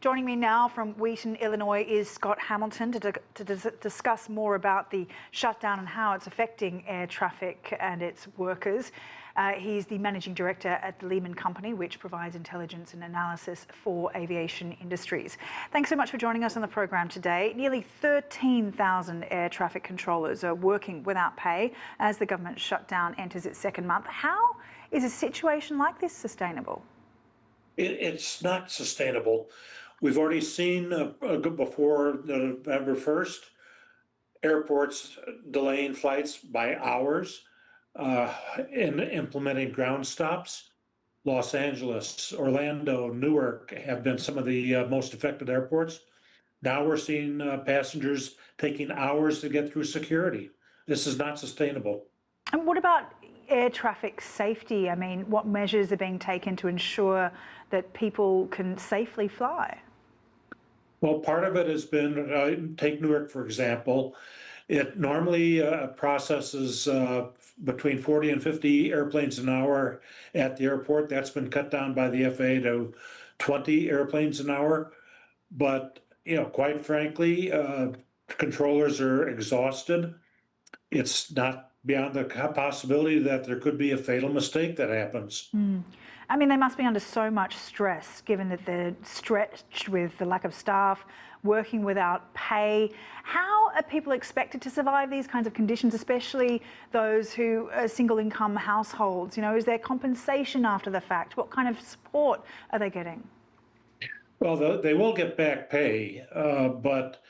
Joining me now from Wheaton, Illinois is Scott Hamilton to discuss more about the shutdown and how it's affecting air traffic and its workers. He's the Managing Director at the Leeham Company, which provides intelligence and analysis for aviation industries. Thanks so much for joining us on the program today. Nearly 13,000 air traffic controllers are working without pay as the government shutdown enters its second month. How is a situation like this sustainable? It's not sustainable. We've already seen before November 1st, airports delaying flights by hours and implementing ground stops. Los Angeles, Orlando, Newark have been some of the most affected airports. Now we're seeing passengers taking hours to get through security. This is not sustainable. And what about air traffic safety? I mean, what measures are being taken to ensure that people can safely fly? Well, part of it has been, take Newark, for example. It normally processes between 40 and 50 airplanes an hour at the airport. That's been cut down by the FAA to 20 airplanes an hour. But, quite frankly, controllers are exhausted. It's not beyond the possibility that there could be a fatal mistake that happens. I mean, they must be under so much stress, given that they're stretched with the lack of staff, working without pay. How are people expected to survive these kinds of conditions, especially those who are single-income households? Is there compensation after the fact? What kind of support are they getting? Well, they will get back pay, but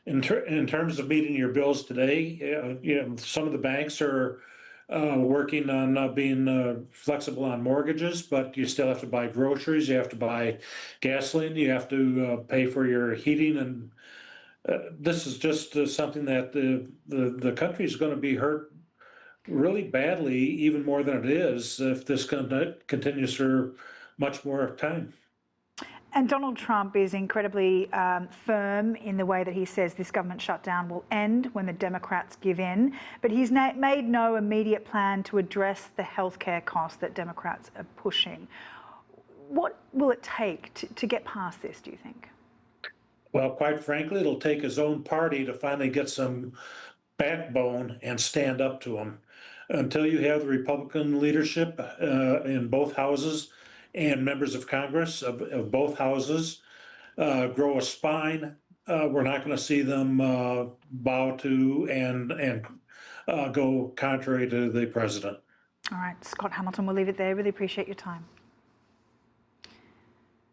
in terms of meeting your bills today, some of the banks are working on being flexible on mortgages, but you still have to buy groceries, you have to buy gasoline, you have to pay for your heating, and this is just something that the country is going to be hurt really badly, even more than it is, if this continues for much more time. And Donald Trump is incredibly firm in the way that he says this government shutdown will end when the Democrats give in. But he's made no immediate plan to address the healthcare costs that Democrats are pushing. What will it take to get past this, do you think? Well, quite frankly, it'll take his own party to finally get some backbone and stand up to him. Until you have the Republican leadership in both houses and members of Congress of both houses grow a spine, we're not going to see them bow to and go contrary to the president. All right, Scott Hamilton, we'll leave it there. Really appreciate your time.